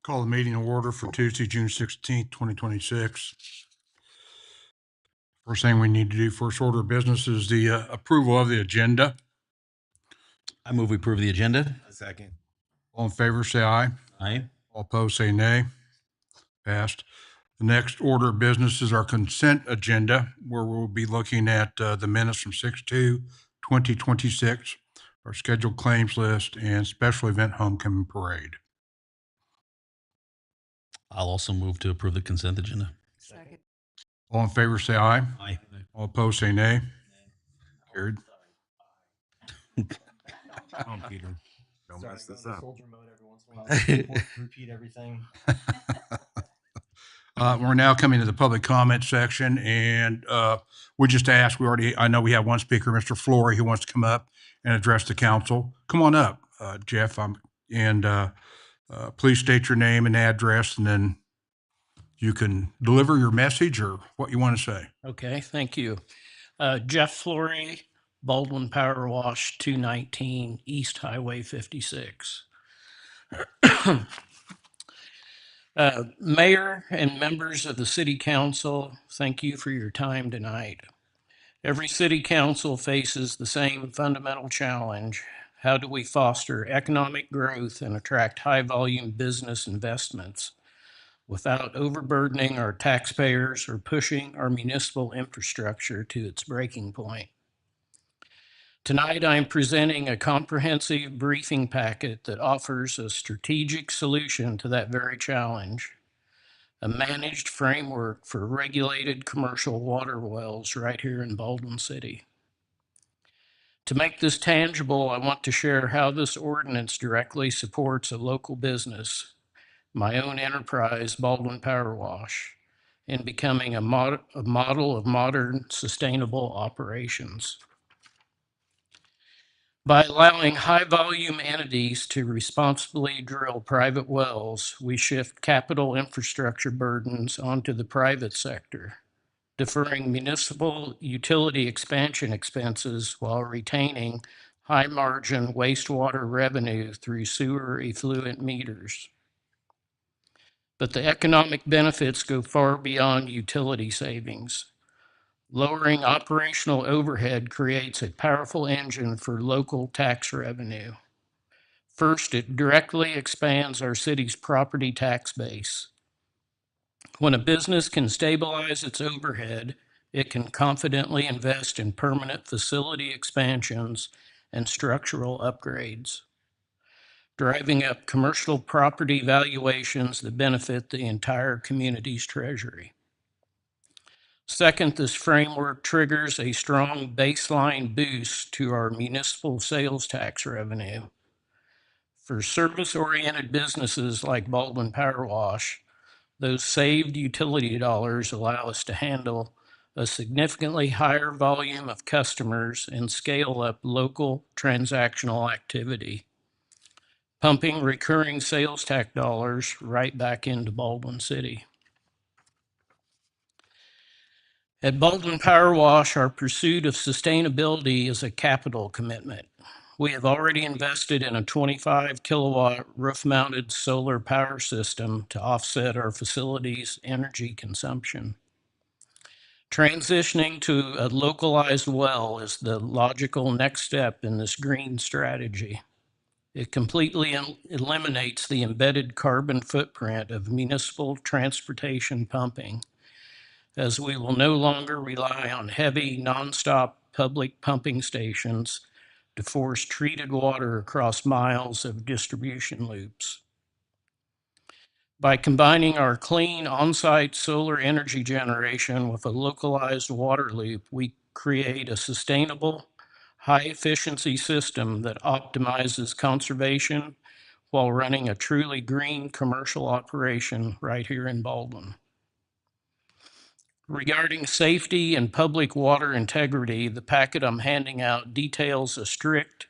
Call the meeting to order for Tuesday, June 16th, 2026. First thing we need to do, first order of business, is the approval of the agenda. I move we approve the agenda. Second. All in favor, say aye. Aye. All opposed, say nay. Passed. The next order of business is our consent agenda, where we'll be looking at the minutes from 6/2/2026, our scheduled claims list, and special event homecoming parade. I'll also move to approve the consent agenda. Second. All in favor, say aye. Aye. All opposed, say nay. Carried. Come on, Peter. Don't Sorry, mess this going to up. soldier mode every once in a while. Repeat everything. We're now coming to the public comment section, and we just asked, I know we have one speaker, Mr. Flory, who wants to come up and address the council. Come on up, Jeff, please state your name and address, and then you can deliver your message or what you want to say. Okay, thank you. Jeff Flory, Baldwin Power Wash, 219 East Highway 56. Mayor and members of the City Council, thank you for your time tonight. Every City Council faces the same fundamental challenge. How do we foster economic growth and attract high-volume business investments without overburdening our taxpayers or pushing our municipal infrastructure to its breaking point? Tonight, I am presenting a comprehensive briefing packet that offers a strategic solution to that very challenge, a managed framework for regulated commercial water wells right here in Baldwin City. To make this tangible, I want to share how this ordinance directly supports a local business, my own enterprise, Baldwin Power Wash, in becoming a model of modern, sustainable operations. By allowing high-volume entities to responsibly drill private wells, we shift capital infrastructure burdens onto the private sector, deferring municipal utility expansion expenses while retaining high-margin wastewater revenue through sewer effluent meters. But the economic benefits go far beyond utility savings. Lowering operational overhead creates a powerful engine for local tax revenue. First, it directly expands our city's property tax base. When a business can stabilize its overhead, it can confidently invest in permanent facility expansions and structural upgrades, driving up commercial property valuations that benefit the entire community's treasury. Second, this framework triggers a strong baseline boost to our municipal sales tax revenue. For service-oriented businesses like Baldwin Power Wash, those saved utility dollars allow us to handle a significantly higher volume of customers and scale up local transactional activity, pumping recurring sales tax dollars right back into Baldwin City. At Baldwin Power Wash, our pursuit of sustainability is a capital commitment. We have already invested in a 25 kilowatt roof-mounted solar power system to offset our facility's energy consumption. Transitioning to a localized well is the logical next step in this green strategy. It completely eliminates the embedded carbon footprint of municipal transportation pumping, as we will no longer rely on heavy, nonstop public pumping stations to force treated water across miles of distribution loops. By combining our clean on-site solar energy generation with a localized water loop, we create a sustainable, high-efficiency system that optimizes conservation while running a truly green commercial operation right here in Baldwin. Regarding safety and public water integrity, the packet I'm handing out details a strict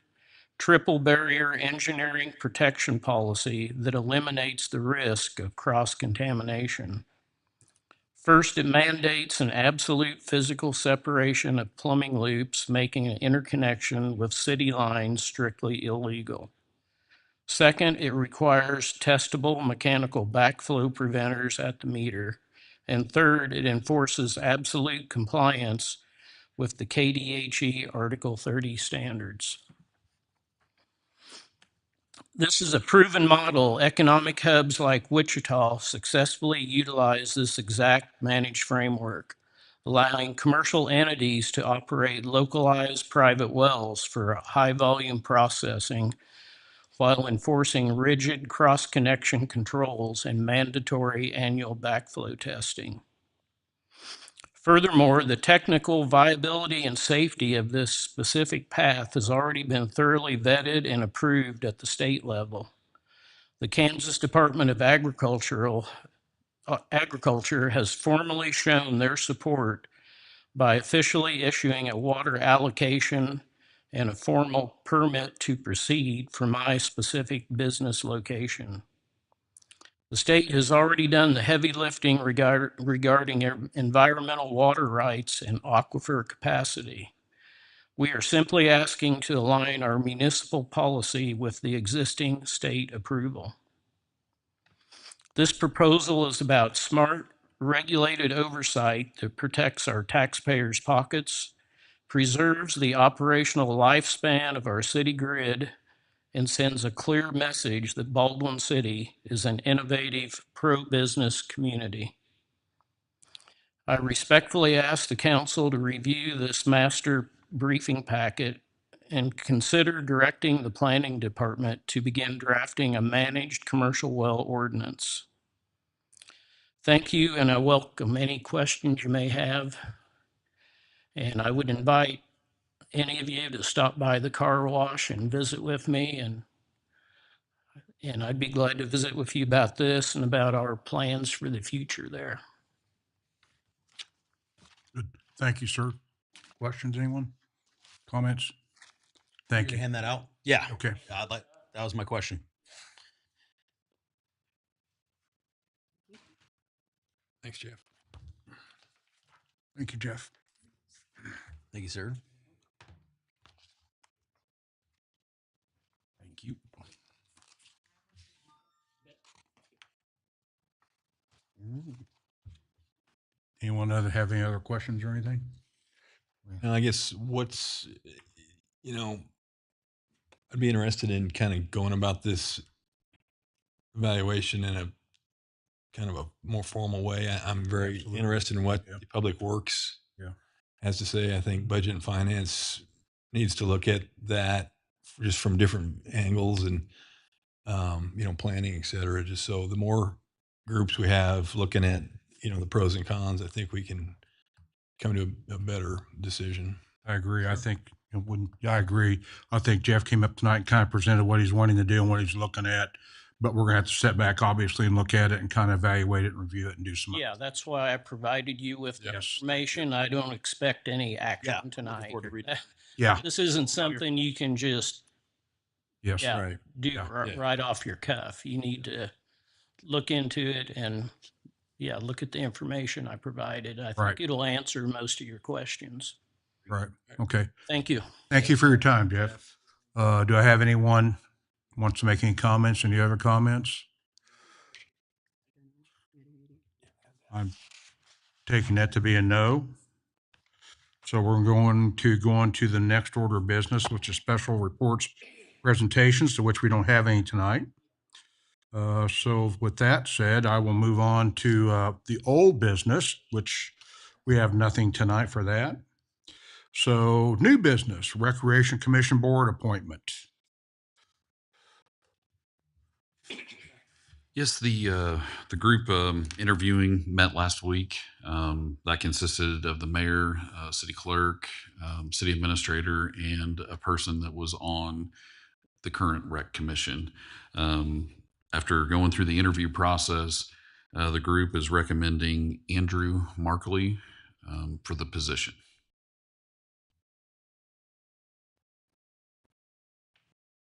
triple barrier engineering protection policy that eliminates the risk of cross-contamination. First, it mandates an absolute physical separation of plumbing loops, making an interconnection with city lines strictly illegal. Second, it requires testable mechanical backflow preventers at the meter. And third, it enforces absolute compliance with the KDHE Article 30 standards. This is a proven model. Economic hubs like Wichita successfully utilize this exact managed framework, allowing commercial entities to operate localized private wells for high volume processing while enforcing rigid cross-connection controls and mandatory annual backflow testing. Furthermore, the technical viability and safety of this specific path has already been thoroughly vetted and approved at the state level. The Kansas Department of Agriculture has formally shown their support by officially issuing a water allocation and a formal permit to proceed for my specific business location. The state has already done the heavy lifting regarding environmental water rights and aquifer capacity. We are simply asking to align our municipal policy with the existing state approval. This proposal is about smart, regulated oversight that protects our taxpayers' pockets, preserves the operational lifespan of our city grid, and sends a clear message that Baldwin City is an innovative, pro-business community. I respectfully ask the council to review this master briefing packet and consider directing the planning department to begin drafting a managed commercial well ordinance. Thank you, and I welcome any questions you may have. And I would invite any of you to stop by the car wash and visit with me, and I'd be glad to visit with you about this and about our plans for the future there. Good. Thank you, sir. Questions, anyone? Comments? Thank You you. hand that out? Yeah. Okay. That was my question. Thanks, Jeff. Thank you, Jeff. Thank you, sir. Thank you. Anyone have any other questions or anything? And I guess I'd be interested in kind of going about this evaluation in a kind of a more formal way. I'm very Absolutely. interested in what Yeah. the Public Works Yeah. has to say. I think Budget and Finance needs to look at that just from different angles and, planning, et cetera. Just so the more groups we have looking at, the pros and cons, I think we can come to a better decision. I agree. I think I agree. I think Jeff came up tonight and kind of presented what he's wanting to do and what he's looking at. But we're gonna have to sit back, obviously, and look at it and kind of evaluate it and review it and do some. Yeah, that's why I provided you with the Yes. information. I don't expect any Yeah, action looking tonight. forward to reading. Yeah. This isn't something you can just Yes. Yeah. Right. do Yeah. right off your cuff. You need to look into it and look at the information I provided. I think Right. it'll answer most of your questions. Right. Okay. Thank you. Thank you for your time, Jeff. Do I have anyone wants to make any comments? Any other comments? I'm taking that to be a no. So we're going to go on to the next order of business, which is special reports presentations, to which we don't have any tonight. So with that said, I will move on to the old business, which we have nothing tonight for that. So new business, Recreation Commission Board appointment. Yes, the group interviewing met last week. That consisted of the mayor, city clerk, city administrator, and a person that was on the current rec commission. After going through the interview process, the group is recommending Andrew Markley for the position.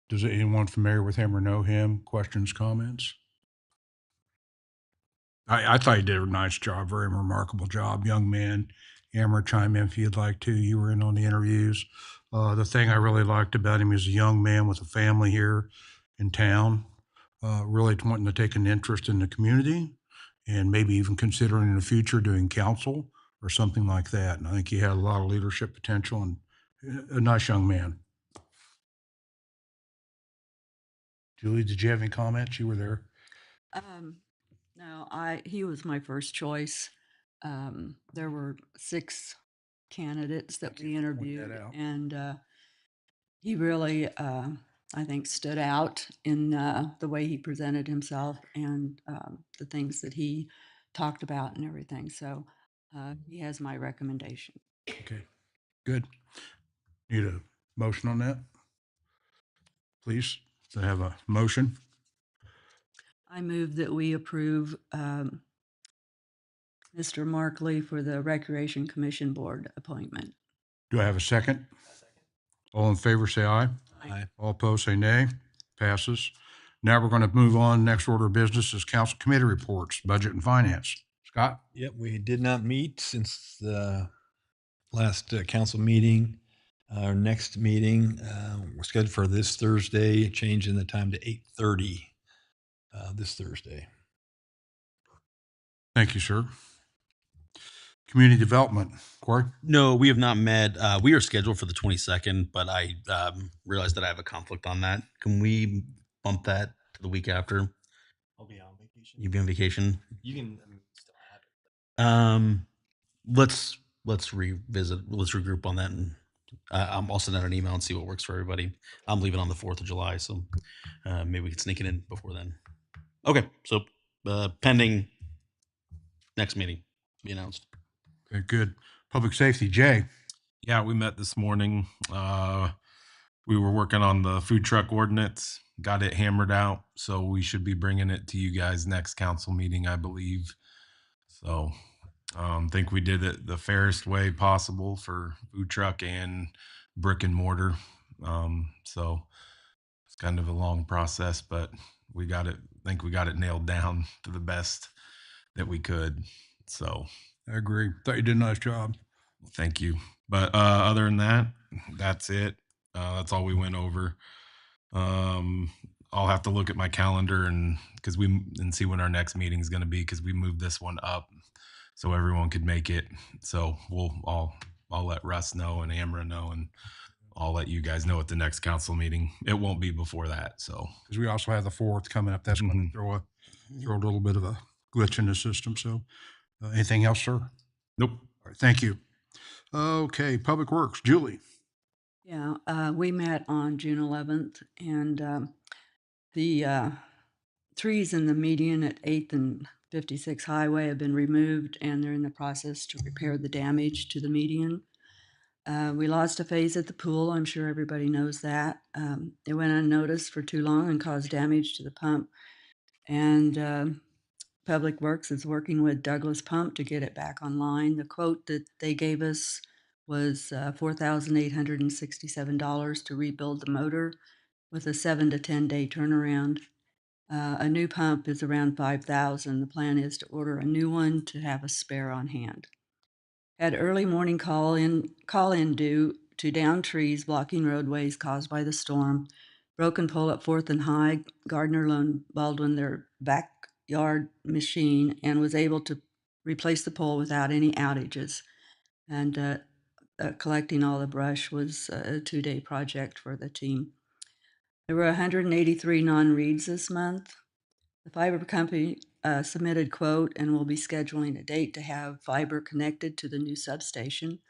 Does anyone familiar with him or know him? Questions, comments? I thought he did a nice job, very remarkable job, young man. Amber, chime in if you'd like to. You were in on the interviews. The thing I really liked about him is a young man with a family here in town, really wanting to take an interest in the community and maybe even considering in the future doing council or something like that. And I think he had a lot of leadership potential and a nice young man. Julie, did you have any comments? You were there. No, he was my first choice. There were 6 candidates that we Point interviewed, that out. and he really, I think, stood out in the way he presented himself and the things that he talked about and everything. So he has my recommendation. Okay, good. Need a motion on that? Please, to have a motion. I move that we approve Mr. Markley for the Recreation Commission Board appointment. Do I have a second? All in favor, say aye. Aye. All opposed, say nay. Passes. Now we're going to move on. Next order of business is council committee reports, budget and finance. Scott? Yep, we did not meet since the last council meeting. Our next meeting, we're scheduled for this Thursday, changing the time to 8:30 this Thursday. Thank you, sir. Community development, Corey? No, we have not met. We are scheduled for the 22nd, but I realized that I have a conflict on that. Can we bump that to the week after? I'll be on vacation. You be on vacation? You can still have it. Let's revisit. Let's regroup on that, and I'll send out an email and see what works for everybody. I'm leaving on the 4th of July, so maybe we can sneak it in before then. Okay, so pending next meeting be announced. Okay, good. Public safety, Jay? Yeah, we met this morning. We were working on the food truck ordinance, got it hammered out. So we should be bringing it to you guys next council meeting, I believe. So think we did it the fairest way possible for food truck and brick and mortar. So it's kind of a long process, but we got it. I think we got it nailed down to the best that we could. So I agree. Thought you did a nice job. thank you. But other than that, that's it. That's all we went over. I'll have to look at my calendar and see when our next meeting is going to be, because we moved this one up so everyone could make it. So I'll let Russ know and Amra know, and I'll let you guys know at the next council meeting. It won't be before that. So Because we also have the 4th coming up. That's going to throw a little bit of a glitch in the system. So anything else, sir? nope. All right, thank you. Okay, Public Works, Julie. Yeah, we met on June 11th, and the trees in the median at 8th and 56 Highway have been removed, and they're in the process to repair the damage to the median. We lost a phase at the pool. I'm sure everybody knows that. It went unnoticed for too long and caused damage to the pump. And Public Works is working with Douglas Pump to get it back online. The quote that they gave us was $4,867 to rebuild the motor with a 7 to 10 day turnaround. A new pump is around $5,000. The plan is to order a new one to have a spare on hand. Had early morning call in due to downed trees blocking roadways caused by the storm. Broken pole at 4th and High. Gardner loaned Baldwin their backyard machine and was able to replace the pole without any outages. And collecting all the brush was a 2-day project for the team. There were 183 non-reads this month. The fiber company submitted quote and will be scheduling a date to have fiber connected to the new substation.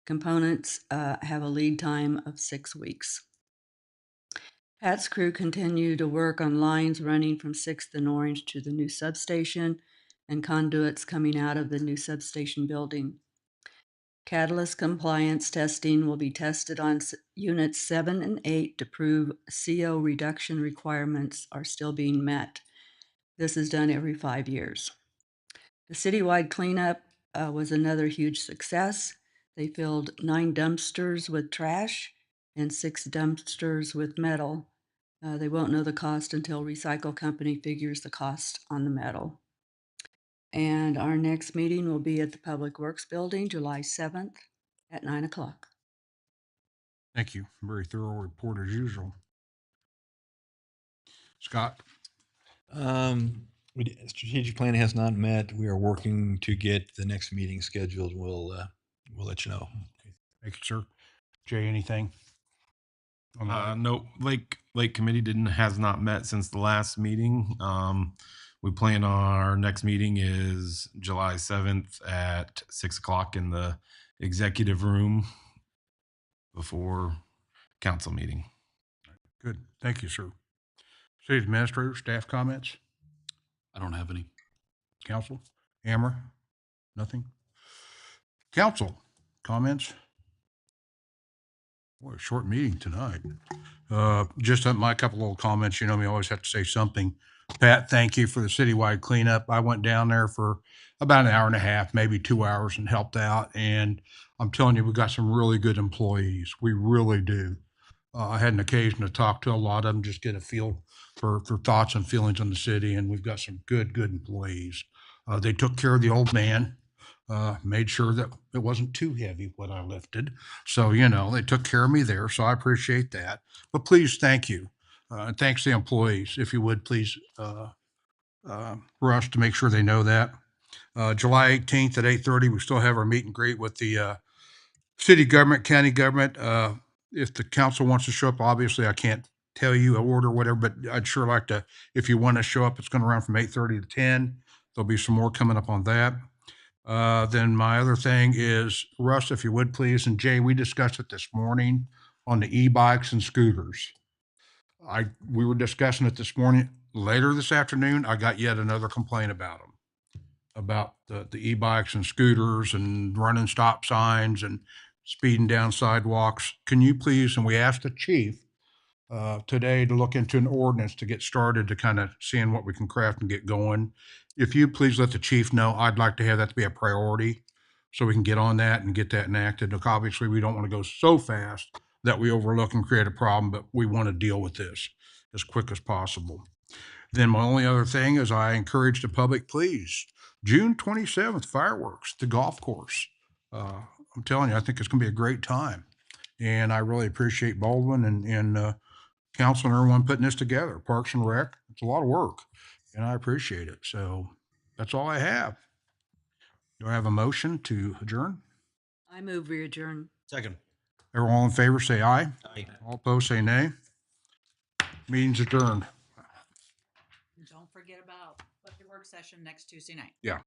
Components have a lead time of 6 weeks. Pat's crew continue to work on lines running from 6th and Orange to the new substation and conduits coming out of the new substation building. Catalyst compliance testing will be tested on units 7 and 8 to prove CO reduction requirements are still being met. This is done every 5 years. The citywide cleanup was another huge success. They filled 9 dumpsters with trash and 6 dumpsters with metal. They won't know the cost until Recycle Company figures the cost on the metal. And our next meeting will be at the Public Works Building, July 7th at 9 o'clock. Thank you. Very thorough report as usual. Scott? Strategic plan has not met. We are working to get the next meeting scheduled. We'll let you know. Thank you, sir. Jay, anything? on that? No, Lake Committee has not met since the last meeting. We plan our next meeting is July 7th at 6 o'clock in the executive room before council meeting. Good. Thank you, sir. City Administrator, staff comments? I don't have any. Council? Amber? Nothing? Council, comments? What a short meeting tonight. Just my couple little comments. You know me, I always have to say something. Pat, thank you for the citywide cleanup. I went down there for about an hour and a half, maybe 2 hours, and helped out. And I'm telling you, we've got some really good employees. We really do. I had an occasion to talk to a lot of them, just get a feel for thoughts and feelings on the city, and we've got some good employees. They took care of the old man, made sure that it wasn't too heavy what I lifted. So, you know, they took care of me there, so I appreciate that. But please, thank you. And thanks to the employees, if you would, please, Russ, to make sure they know that. July 18th at 8:30, we still have our meet and greet with the city government, county government. If the council wants to show up, obviously I can't tell you a order or whatever, but I'd sure like to, if you want to show up, it's going to run from 8:30 to 10. There'll be some more coming up on that. Then my other thing is, Russ, if you would please, and Jay, we discussed it this morning on the e-bikes and scooters. We were discussing it this morning. Later this afternoon, I got yet another complaint about them, about the e-bikes and scooters and running stop signs and speeding down sidewalks. Can you please, and we asked the chief today to look into an ordinance to get started to kind of seeing what we can craft and get going. If you please let the chief know, I'd like to have that to be a priority so we can get on that and get that enacted. Look, obviously, we don't want to go so fast that we overlook and create a problem, but we want to deal with this as quick as possible. Then my only other thing is I encourage the public, please, June 27th, fireworks, the golf course. I'm telling you, I think it's going to be a great time. And I really appreciate Baldwin and council and everyone putting this together. Parks and Rec, it's a lot of work, and I appreciate it. So that's all I have. Do I have a motion to adjourn? I move we adjourn. Second. Everyone in favor, say aye. Aye. All opposed, say nay. Meeting's adjourned. Don't forget about budget work session next Tuesday night. Yeah.